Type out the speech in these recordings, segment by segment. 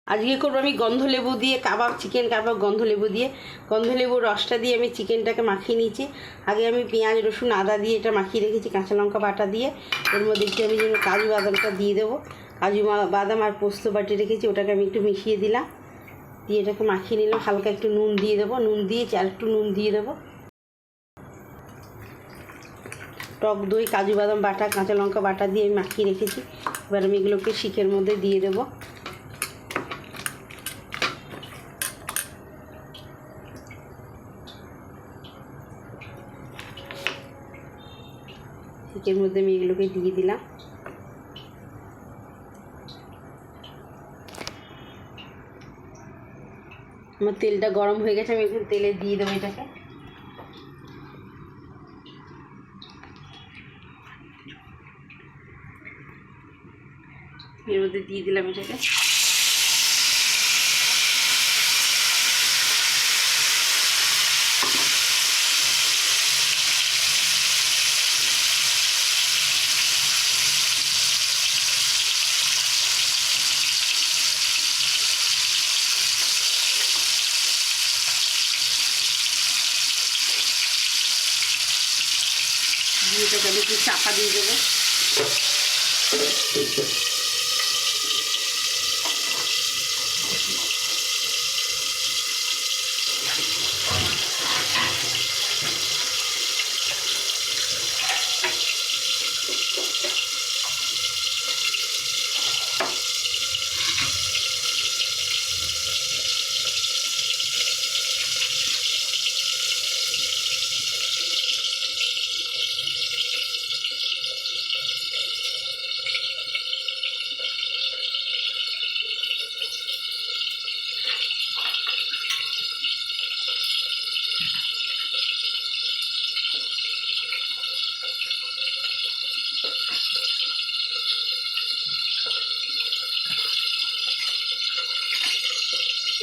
আজকে করবো আমি গন্ধলেবু দিয়ে কাবাব, চিকেন কাবাব গন্ধলেবু দিয়ে। গন্ধলেবুর রসটা দিয়ে আমি চিকেনটাকে মাখিয়ে নিয়েছি। আগে আমি পেঁয়াজ, রসুন, আদা দিয়ে এটা মাখিয়ে রেখেছি, কাঁচা লঙ্কা বাটা দিয়ে। এর মধ্যে একটু আমি যেন কাজু বাদামটা দিয়ে দেবো। কাজু বাদাম আর পোস্ত বাটি রেখেছি, ওটাকে আমি একটু মিশিয়ে দিলাম, দিয়ে এটাকে মাখিয়ে নিলাম। হালকা একটু নুন দিয়ে দেবো, নুন দিয়েছি, আর একটু নুন দিয়ে দেবো। টক দই, কাজু বাদাম বাটা, কাঁচা লঙ্কা বাটা দিয়ে আমি মাখিয়ে রেখেছি। এবার আমি এগুলোকে শিকের মধ্যে দিয়ে দেবো। শিকের মধ্যে আমি এগুলোকে দিয়ে দিলাম। আমার তেলটা গরম হয়ে গেছে, আমি এখন তেলে দিয়ে দেবো এটাকে। এর মধ্যে দিয়ে দিলাম এটাকে। দিয়ে এটাকে আমি একটু চাপা দিয়ে দেবো।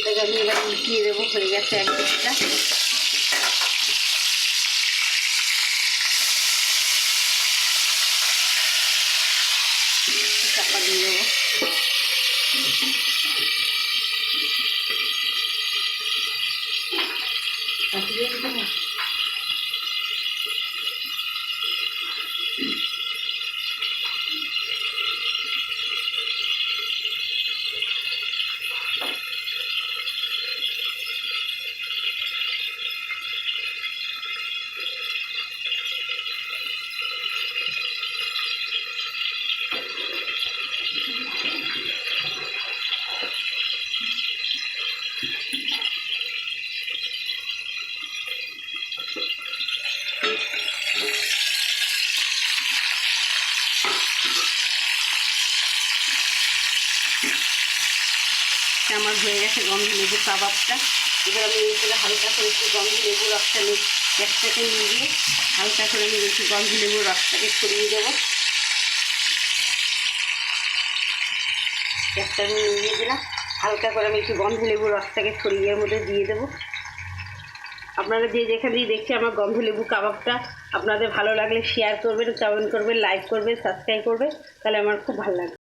এটাকে আমি এবার মিশিয়ে দেবো। হয়ে গেছে এক দিকটা। চাপা দিয়ে দেবো। আমার হয়ে গেছে গন্ধলেবু কাবাবটা। এবার আমি এই করে হালকা করে একটু গন্ধলেবুর রসটা আমি গ্যাসটাকে নিয়ে হালকা করে আমি একটু গন্ধলেবুর রসটাকে ছড়িয়ে দেবো। গ্যাসটা আমি নিয়ে দিলাম। হালকা করে আমি একটু গন্ধলেবুর রসটাকে ছড়িয়ে এর মধ্যে দিয়ে দেবো। আপনারা যে যেখান দিয়ে দেখছি আমার গন্ধলেবু কাবাবটা, আপনাদের ভালো লাগলে শেয়ার করবেন, কমেন্ট করবেন, লাইক করবেন, সাবস্ক্রাইব করবেন, তাহলে আমার খুব ভালো লাগবে।